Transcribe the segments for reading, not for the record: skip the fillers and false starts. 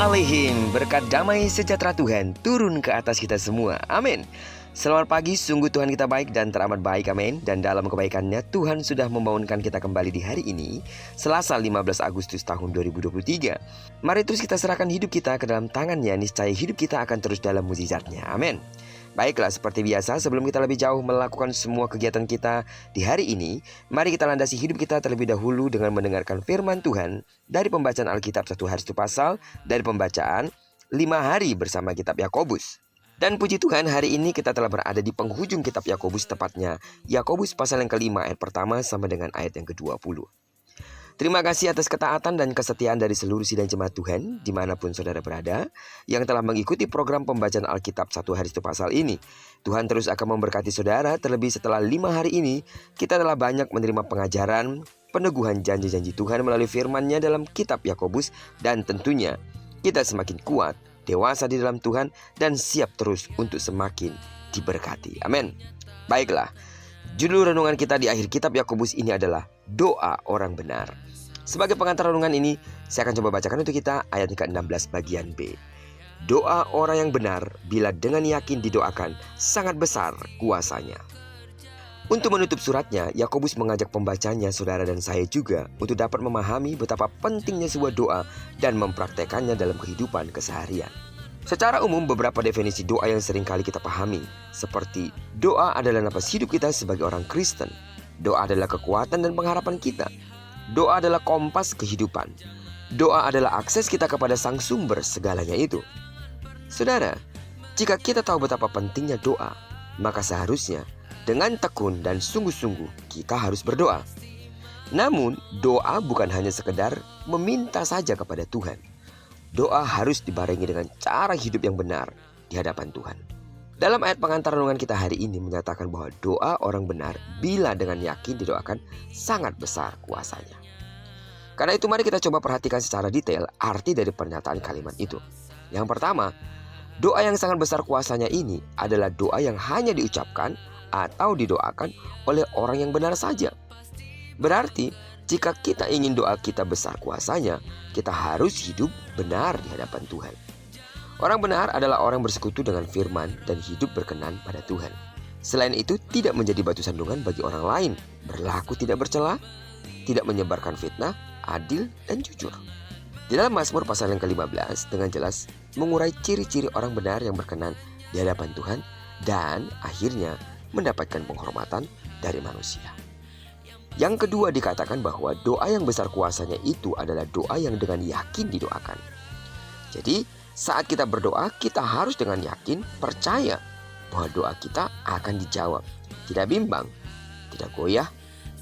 Aleihim, berkat damai sejahtera Tuhan turun ke atas kita semua. Amin. Selamat pagi, sungguh Tuhan kita baik dan teramat baik, amin. Dan dalam kebaikannya Tuhan sudah membangunkan kita kembali di hari ini, Selasa 15 Agustus tahun 2023. Mari terus kita serahkan hidup kita ke dalam tangannya, niscaya hidup kita akan terus dalam mujizatnya, amin. Baiklah, seperti biasa, sebelum kita lebih jauh melakukan semua kegiatan kita di hari ini, mari kita landasi hidup kita terlebih dahulu dengan mendengarkan firman Tuhan dari pembacaan Alkitab 1 hari 1 pasal, dari pembacaan 5 hari bersama kitab Yakobus. Dan puji Tuhan, hari ini kita telah berada di penghujung kitab Yakobus, tepatnya Yakobus pasal yang kelima ayat pertama sampai dengan ayat yang ke-20. Terima kasih atas ketaatan dan kesetiaan dari seluruh sidang jemaat Tuhan dimanapun saudara berada yang telah mengikuti program pembacaan Alkitab 1 hari 1 pasal ini. Tuhan terus akan memberkati saudara, terlebih setelah 5 hari ini kita telah banyak menerima pengajaran, peneguhan janji-janji Tuhan melalui firman-Nya dalam kitab Yakobus, dan tentunya kita semakin kuat, dewasa di dalam Tuhan, dan siap terus untuk semakin diberkati. Amin. Baiklah, judul renungan kita di akhir kitab Yakobus ini adalah doa orang benar. Sebagai pengantar renungan ini, saya akan coba bacakan untuk kita ayat ke-16 bagian B. Doa orang yang benar bila dengan yakin didoakan sangat besar kuasanya. Untuk menutup suratnya, Yakobus mengajak pembacanya, saudara dan saya juga, untuk dapat memahami betapa pentingnya sebuah doa dan mempraktekannya dalam kehidupan keseharian. Secara umum, beberapa definisi doa yang sering kali kita pahami, seperti doa adalah napas hidup kita sebagai orang Kristen. Doa adalah kekuatan dan pengharapan kita. Doa adalah kompas kehidupan. Doa adalah akses kita kepada sang sumber segalanya itu. Saudara, jika kita tahu betapa pentingnya doa, maka seharusnya dengan tekun dan sungguh-sungguh kita harus berdoa. Namun, doa bukan hanya sekedar meminta saja kepada Tuhan. Doa harus dibarengi dengan cara hidup yang benar di hadapan Tuhan. Dalam ayat pengantar renungan kita hari ini menyatakan bahwa doa orang benar bila dengan yakin didoakan sangat besar kuasanya. Karena itu mari kita coba perhatikan secara detail arti dari pernyataan kalimat itu. Yang pertama, doa yang sangat besar kuasanya ini adalah doa yang hanya diucapkan atau didoakan oleh orang yang benar saja. Berarti jika kita ingin doa kita besar kuasanya, kita harus hidup benar di hadapan Tuhan. Orang benar adalah orang bersekutu dengan firman dan hidup berkenan pada Tuhan. Selain itu, tidak menjadi batu sandungan bagi orang lain, berlaku tidak bercela, tidak menyebarkan fitnah, adil dan jujur. Di dalam Mazmur pasal yang ke-15 dengan jelas mengurai ciri-ciri orang benar yang berkenan di hadapan Tuhan dan akhirnya mendapatkan penghormatan dari manusia. Yang kedua, dikatakan bahwa doa yang besar kuasanya itu adalah doa yang dengan yakin didoakan. Jadi, saat kita berdoa, kita harus dengan yakin percaya bahwa doa kita akan dijawab. Tidak bimbang, tidak goyah,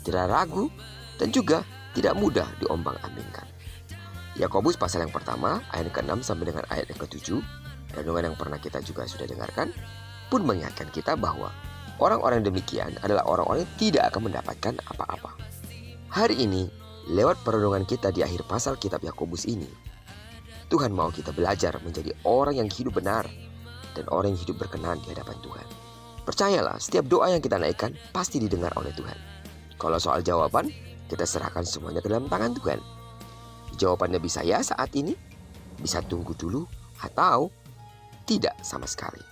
tidak ragu, dan juga tidak mudah diombang-ambingkan. Yakobus pasal yang pertama, ayat ke-6 sampai dengan ayat yang ke-7, renungan yang pernah kita juga sudah dengarkan, pun mengingatkan kita bahwa orang-orang demikian adalah orang-orang yang tidak akan mendapatkan apa-apa. Hari ini, lewat perenungan kita di akhir pasal kitab Yakobus ini, Tuhan mau kita belajar menjadi orang yang hidup benar dan orang yang hidup berkenan di hadapan Tuhan. Percayalah, setiap doa yang kita naikkan pasti didengar oleh Tuhan. Kalau soal jawaban, kita serahkan semuanya ke dalam tangan Tuhan. Jawabannya bisa ya saat ini, bisa tunggu dulu, atau tidak sama sekali.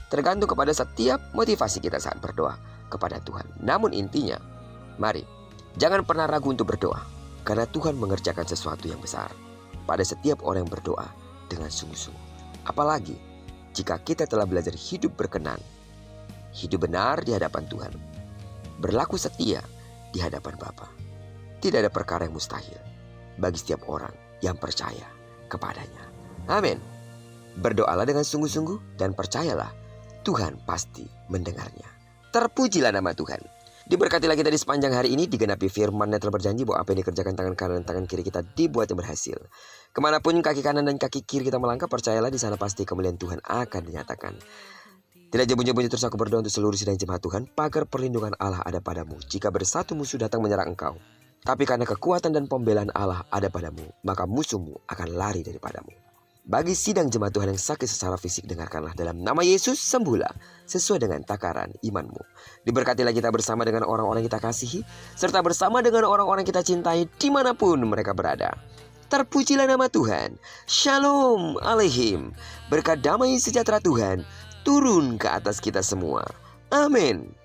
Tergantung kepada setiap motivasi kita saat berdoa kepada Tuhan. Namun intinya, mari, jangan pernah ragu untuk berdoa, karena Tuhan mengerjakan sesuatu yang besar pada setiap orang yang berdoa dengan sungguh-sungguh. Apalagi jika kita telah belajar hidup berkenan, hidup benar di hadapan Tuhan, berlaku setia di hadapan Bapa. Tidak ada perkara yang mustahil bagi setiap orang yang percaya kepadanya. Amin. Berdoalah dengan sungguh-sungguh dan percayalah Tuhan pasti mendengarnya. Terpujilah nama Tuhan. Diberkatilah kita di sepanjang hari ini, digenapi firman yang telah berjanji bahwa apa yang dikerjakan tangan kanan dan tangan kiri kita dibuatnya berhasil. Kemanapun kaki kanan dan kaki kiri kita melangkah, percayalah di sana pasti kemuliaan Tuhan akan dinyatakan. Tidak jemu-jemu terus aku berdoa untuk seluruh sidang jemaat Tuhan, pagar perlindungan Allah ada padamu jika bersatu musuh datang menyerang engkau. Tapi karena kekuatan dan pembelaan Allah ada padamu, maka musuhmu akan lari daripadamu. Bagi sidang jemaat Tuhan yang sakit secara fisik, dengarkanlah dalam nama Yesus, sembuhlah sesuai dengan takaran imanmu. Diberkatilah kita bersama dengan orang-orang kita kasihi, serta bersama dengan orang-orang kita cintai dimanapun mereka berada. Terpujilah nama Tuhan. Shalom Aleihim. Berkat damai sejahtera Tuhan turun ke atas kita semua. Amin.